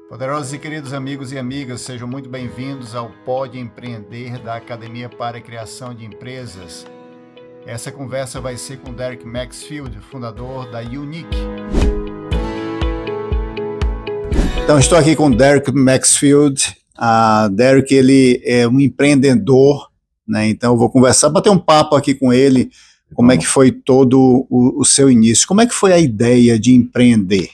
Poderosos e queridos amigos e amigas, sejam muito bem-vindos ao Pode Empreender da Academia para a Criação de Empresas. Essa conversa vai ser com Derek Maxfield, fundador da Unique. Então, estou aqui com Derek Maxfield. Derek, ele é um empreendedor, né? Então, eu vou conversar, bater um papo aqui com ele, como é que foi todo o seu início. Como é que foi a ideia de empreender?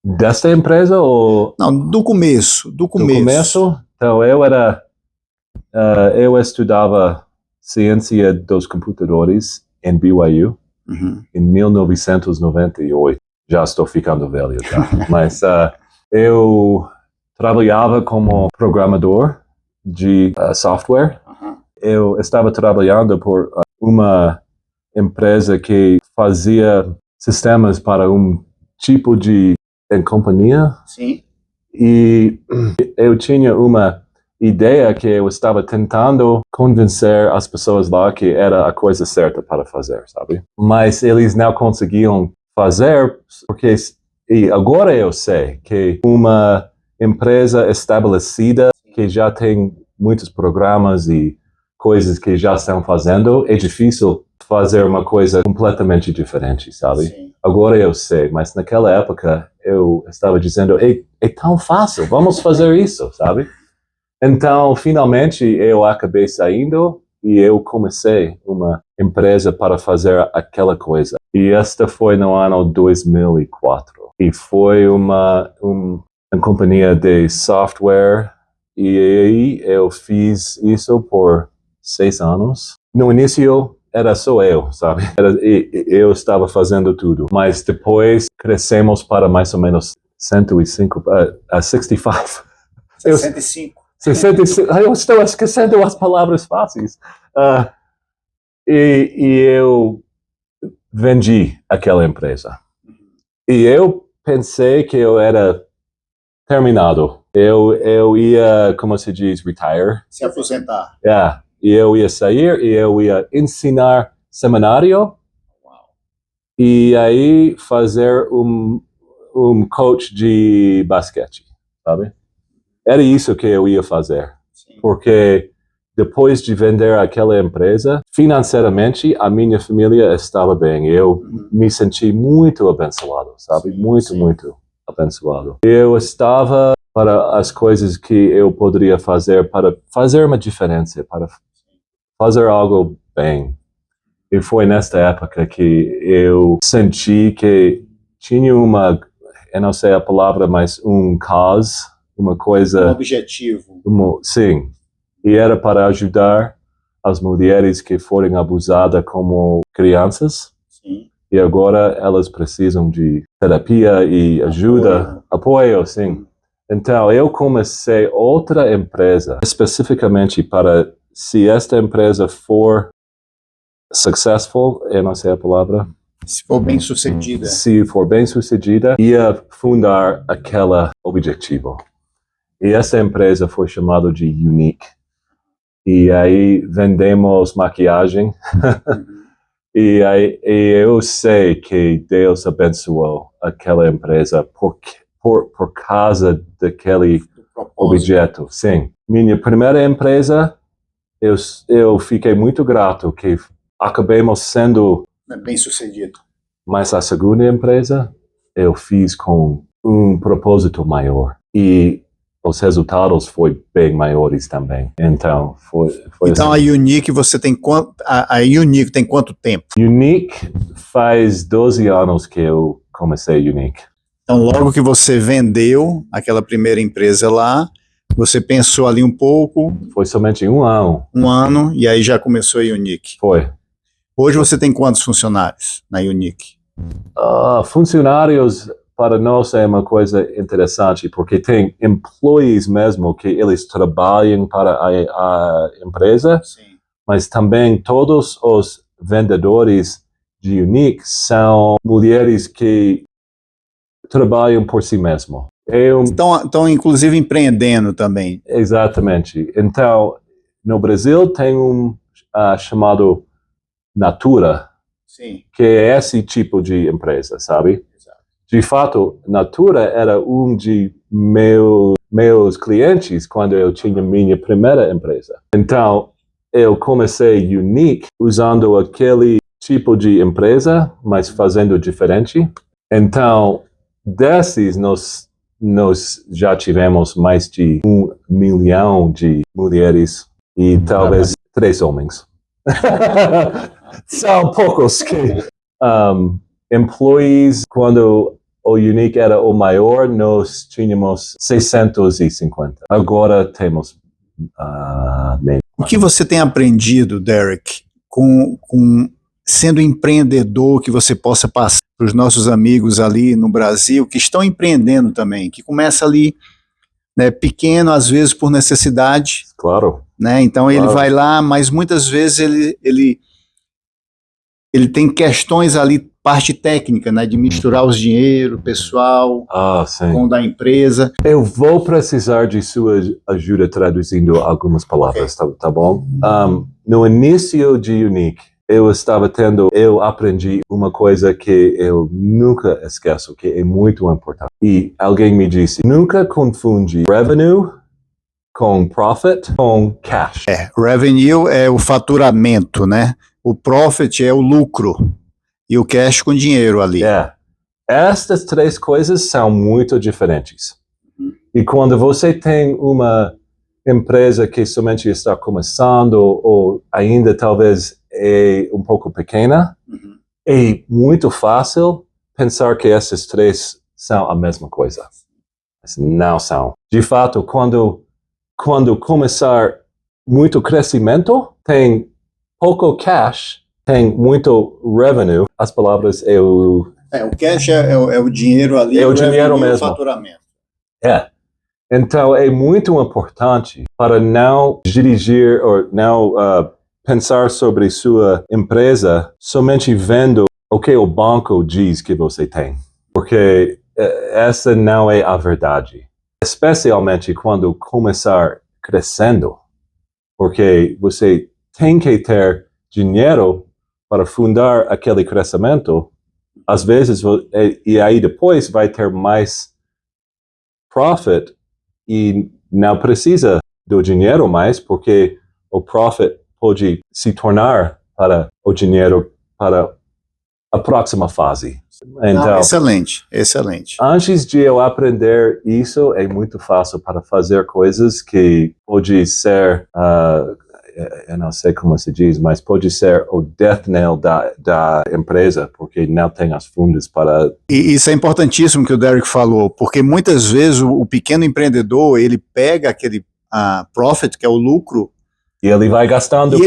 Desta empresa ou... Não, do começo. Do começo? Então, eu estudava ciência dos computadores em BYU em 1998. Já estou ficando velho, tá? Mas eu trabalhava como programador de software. Eu estava trabalhando por uma empresa que fazia sistemas para um tipo de companhia. Sim. E eu tinha uma ideia que eu estava tentando convencer as pessoas lá que era a coisa certa para fazer, sabe? Mas eles não conseguiam fazer porque... E agora eu sei que uma empresa estabelecida que já tem muitos programas e coisas que já estão fazendo, é difícil fazer uma coisa completamente diferente, sabe? Sim. Agora eu sei, mas naquela época eu estava dizendo, é tão fácil, vamos fazer isso, sabe? Então, finalmente, eu acabei saindo e eu comecei uma empresa para fazer aquela coisa. E esta foi no ano 2004. E foi uma companhia de software e aí eu fiz isso por 6 anos. No início, era só eu, sabe? Eu estava fazendo tudo. Mas depois crescemos para mais ou menos 65. 65. 65. Eu estou esquecendo as palavras fáceis. E eu vendi aquela empresa. E eu pensei que eu era terminado. Eu ia, como se diz, retire. Se aposentar. Yeah. E eu ia sair e eu ia ensinar seminário. E aí fazer um coach de basquete, sabe? Era isso que eu ia fazer. Sim. Porque depois de vender aquela empresa, financeiramente a minha família estava bem. Eu me senti muito abençoado, sabe? Sim, muito abençoado. Eu estava para as coisas que eu poderia fazer para fazer uma diferença, para fazer algo bem. E foi nesta época que eu senti que tinha eu não sei a palavra, mas cause, uma coisa... Um objetivo. Sim. E era para ajudar as mulheres que foram abusadas como crianças. Sim. E agora elas precisam de terapia e ajuda. Apoio, sim. Então, eu comecei outra empresa, especificamente para, se esta empresa for successful, eu não sei a palavra. Se for bem sucedida. Se for bem sucedida, ia fundar aquele objetivo. E essa empresa foi chamada de Unique. E aí vendemos maquiagem. E eu sei que Deus abençoou aquela empresa por causa daquele objeto. Sim. Minha primeira empresa, eu fiquei muito grato que acabamos sendo bem sucedido. Mas a segunda empresa, eu fiz com um propósito maior. E os resultados foram bem maiores também. Então, foi então assim. A Unique, você tem a Unique tem quanto tempo? Unique faz 12 anos que eu comecei Unique. Então, logo que você vendeu aquela primeira empresa lá, você pensou ali um pouco? Foi somente 1 ano. 1 ano, e aí já começou a Unique. Foi. Hoje você tem quantos funcionários na Unique? Funcionários para nós é uma coisa interessante, porque tem employees mesmo que eles trabalham para a empresa. Sim. Mas também todos os vendedores de Unique são mulheres que trabalham por si mesmo. Estão inclusive empreendendo também. Exatamente. Então, no Brasil tem chamado Natura, sim, que é esse tipo de empresa, sabe? Exato. De fato, Natura era um de meus clientes quando eu tinha minha primeira empresa. Então, eu comecei Unique usando aquele tipo de empresa, mas fazendo diferente. Então, desses, nós já tivemos mais de 1 milhão de mulheres e talvez 3 homens. São poucos que... employees, quando o Unique era o maior, nós tínhamos 650. Agora temos menos. O que você tem aprendido, Derek, com sendo empreendedor, que você possa passar para os nossos amigos ali no Brasil, que estão empreendendo também, que começa ali, né, pequeno, às vezes por necessidade. Claro. Né? Então ele vai lá, mas muitas vezes ele tem questões ali, parte técnica, né, de misturar os dinheiro, pessoal, com o da empresa. Eu vou precisar de sua ajuda traduzindo algumas palavras, tá bom? No início de Unique, eu aprendi uma coisa que eu nunca esqueço, que é muito importante. E alguém me disse, nunca confunde revenue com profit com cash. Revenue é o faturamento, né? O profit é o lucro. E o cash com dinheiro ali. Estas 3 coisas são muito diferentes. E quando você tem uma empresa que somente está começando ou ainda talvez é um pouco pequena, é muito fácil pensar que essas 3 são a mesma coisa. Mas não são. De fato, quando começar muito crescimento, tem pouco cash, tem muito revenue. As palavras o cash é o dinheiro ali. É o dinheiro mesmo. O faturamento. Então, é muito importante para não dirigir ou não pensar sobre sua empresa somente vendo o que o banco diz que você tem. Porque essa não é a verdade. Especialmente quando começar crescendo. Porque você tem que ter dinheiro para fundar aquele crescimento. Às vezes, e aí depois vai ter mais profit e não precisa do dinheiro mais, porque o profit pode se tornar para o dinheiro para a próxima fase. Então, excelente. Antes de eu aprender isso, é muito fácil para fazer coisas que pode ser, eu não sei como se diz, mas pode ser o death knell da empresa, porque não tem as fundos para... E isso é importantíssimo que o Derek falou, porque muitas vezes o pequeno empreendedor, ele pega aquele profit, que é o lucro, e ele vai gastando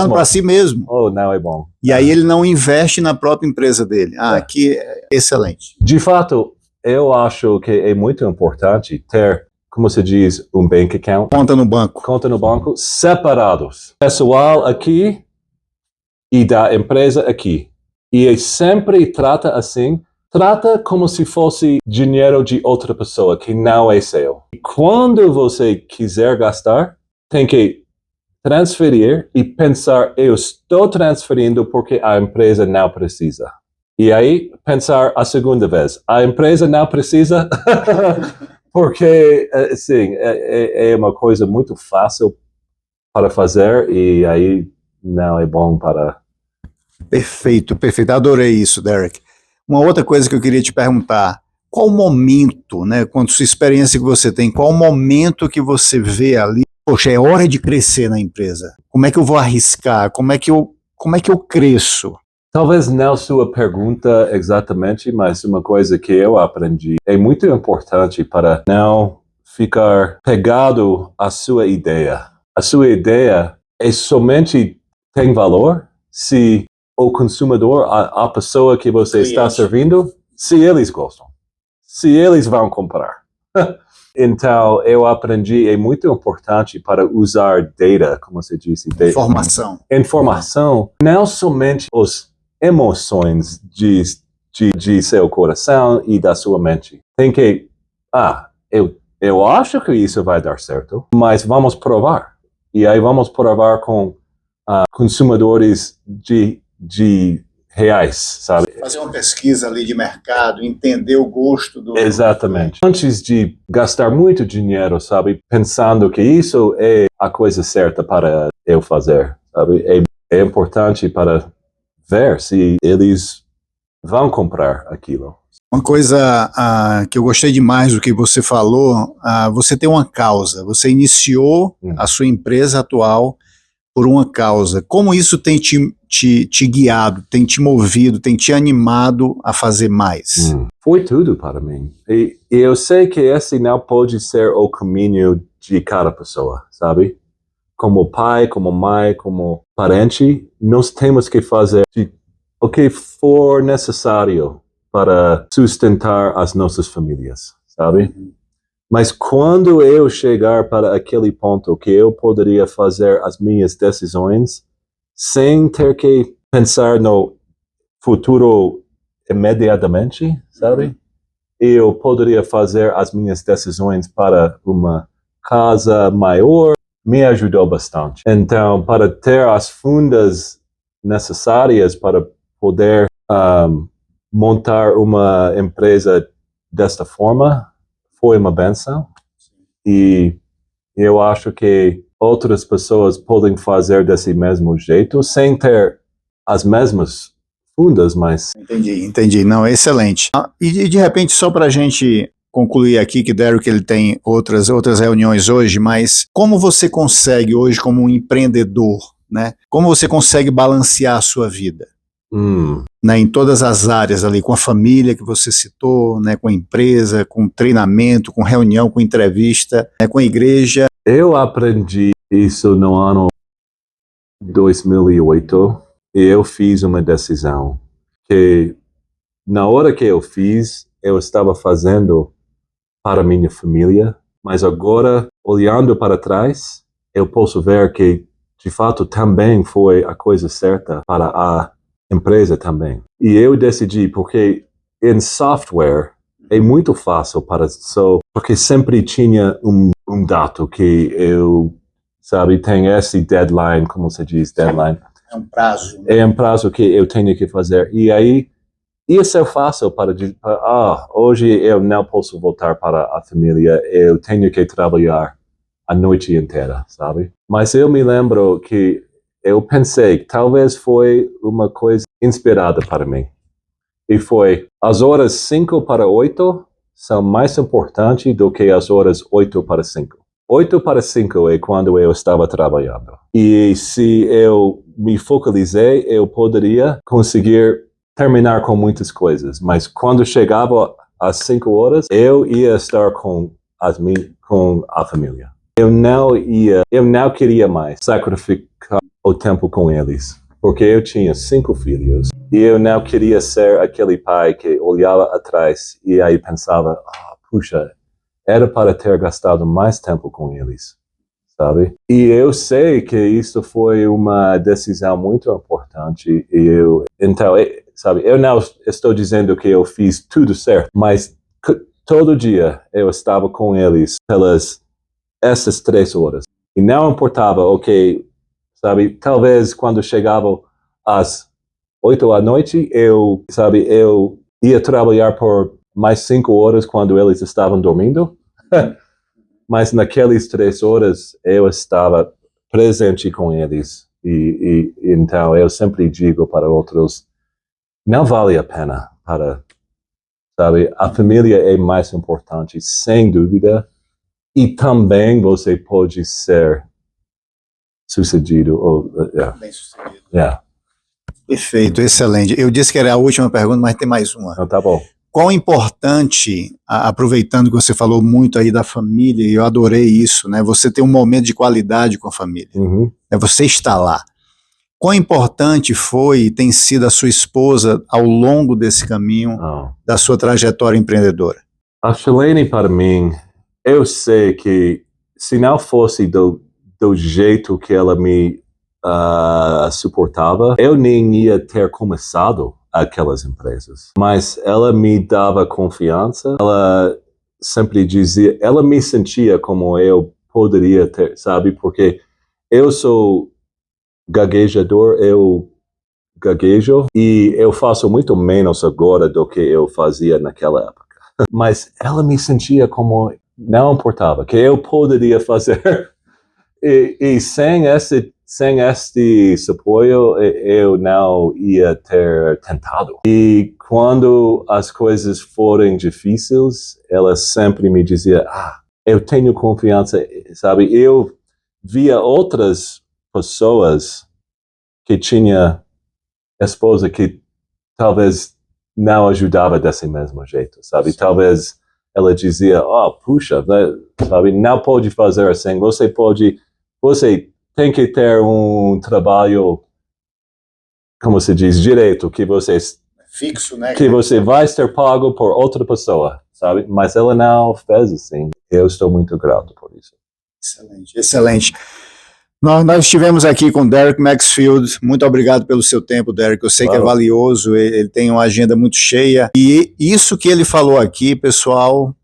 para si mesmo. Oh, não é bom. E aí ele não investe na própria empresa dele. Aqui é excelente. De fato, eu acho que é muito importante ter, como se diz, um bank account. Conta no banco. Separados. Pessoal aqui e da empresa aqui. E sempre trata assim. Trata como se fosse dinheiro de outra pessoa, que não é seu. E quando você quiser gastar, tem que transferir e pensar, eu estou transferindo porque a empresa não precisa. E aí, pensar a segunda vez, a empresa não precisa porque, sim, é uma coisa muito fácil para fazer e aí não é bom para... Perfeito. Adorei isso, Derek. Uma outra coisa que eu queria te perguntar, qual o momento, né, quanto sua experiência que você tem, qual o momento que você vê ali, poxa, é hora de crescer na empresa? Como é que eu vou arriscar? Como é que eu cresço? Talvez não sua pergunta exatamente, mas uma coisa que eu aprendi é muito importante para não ficar pegado à sua ideia. A sua ideia é somente tem valor se o consumidor, a pessoa que você está servindo, se eles gostam, se eles vão comprar. Então, eu aprendi, é muito importante para usar data, como você disse. Informação, não somente as emoções de seu coração e da sua mente. Tem que, eu acho que isso vai dar certo, mas vamos provar. E aí vamos provar com consumidores de reais, sabe? Fazer uma pesquisa ali de mercado, entender o gosto do... Exatamente. Antes de gastar muito dinheiro, sabe, pensando que isso é a coisa certa para eu fazer, sabe? É importante para ver se eles vão comprar aquilo. Uma coisa que eu gostei demais do que você falou, você tem uma causa, você iniciou a sua empresa atual por uma causa. Como isso tem te guiado, tem te movido, tem te animado a fazer mais? Foi tudo para mim. E eu sei que esse não pode ser o caminho de cada pessoa, sabe? Como pai, como mãe, como parente, nós temos que fazer o que for necessário para sustentar as nossas famílias, sabe? Mas quando eu chegar para aquele ponto que eu poderia fazer as minhas decisões sem ter que pensar no futuro imediatamente, sabe? Eu poderia fazer as minhas decisões para uma casa maior, me ajudou bastante. Então, para ter as fundas necessárias para poder montar uma empresa desta forma, foi uma benção. E eu acho que outras pessoas podem fazer desse mesmo jeito, sem ter as mesmas fundas, mas... Entendi. Não, excelente. E de repente, só para a gente concluir aqui, que Derek ele tem outras reuniões hoje, mas como você consegue hoje, como um empreendedor, né? Como você consegue balancear a sua vida? Né, em todas as áreas ali, com a família que você citou, né, com a empresa, com treinamento, com reunião, com entrevista, né, com a igreja. Eu aprendi isso no ano 2008 e eu fiz uma decisão que na hora que eu fiz, eu estava fazendo para minha família, mas agora, olhando para trás, eu posso ver que de fato também foi a coisa certa para a empresa também. E eu decidi, porque em software é muito fácil porque sempre tinha um dado que eu, sabe, tem esse deadline, como se diz, deadline. É um prazo. É um prazo que eu tenho que fazer. E aí, ia ser fácil para dizer, hoje eu não posso voltar para a família, eu tenho que trabalhar a noite inteira, sabe? Mas eu me lembro que eu pensei que talvez foi uma coisa inspirada para mim. E foi, as horas 5 para 8 são mais importantes do que as horas 8 para 5. 8 para 5 é quando eu estava trabalhando. E se eu me focalizei, eu poderia conseguir terminar com muitas coisas. Mas quando chegava às 5 horas, eu ia estar com a família. Eu não queria mais sacrificar o tempo com eles, porque eu tinha 5 filhos e eu não queria ser aquele pai que olhava atrás e aí pensava, puxa, era para ter gastado mais tempo com eles, sabe? E eu sei que isso foi uma decisão muito importante então, sabe, eu não estou dizendo que eu fiz tudo certo, mas todo dia eu estava com eles essas 3 horas. E não importava, sabe, talvez quando chegava às 8 da noite, eu ia trabalhar por mais 5 horas quando eles estavam dormindo. Mas naquelas 3 horas eu estava presente com eles. E então eu sempre digo para outros, não vale a pena sabe, a família é mais importante, sem dúvida. E também você pode ser sucedido. Bem sucedido. Yeah. Perfeito, excelente. Eu disse que era a última pergunta, mas tem mais uma. Então, tá bom. Qual importante, aproveitando que você falou muito aí da família, e eu adorei isso, né? Você ter um momento de qualidade com a família. Né? Você está lá. Quão importante foi e tem sido a sua esposa ao longo desse caminho da sua trajetória empreendedora? A Shalane, para mim, eu sei que se não fosse do jeito que ela me suportava, eu nem ia ter começado aquelas empresas. Mas ela me dava confiança, ela sempre dizia, ela me sentia como eu poderia ter, sabe? Porque eu sou gaguejador, eu gaguejo e eu faço muito menos agora do que eu fazia naquela época. Mas ela me sentia como não importava, que eu poderia fazer e sem este apoio eu não ia ter tentado. E quando as coisas forem difíceis, ela sempre me dizia, eu tenho confiança, sabe? Eu via outras pessoas que tinha esposa que talvez não ajudava desse mesmo jeito, sabe? Talvez ela dizia, puxa, sabe, não pode fazer assim, você tem que ter um trabalho, como se diz, direito, que você Fixo, né? que você vai ser pago por outra pessoa, sabe? Mas ela não fez assim. Eu estou muito grato por isso. Excelente, excelente. Nós estivemos aqui com Derek Maxfield. Muito obrigado pelo seu tempo, Derek. Eu sei que é valioso, ele tem uma agenda muito cheia. E isso que ele falou aqui, pessoal,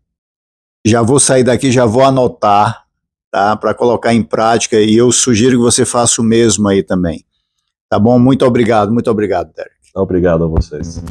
já vou sair daqui, já vou anotar, tá? Para colocar em prática. E eu sugiro que você faça o mesmo aí também. Tá bom? Muito obrigado, Derek. Obrigado a vocês.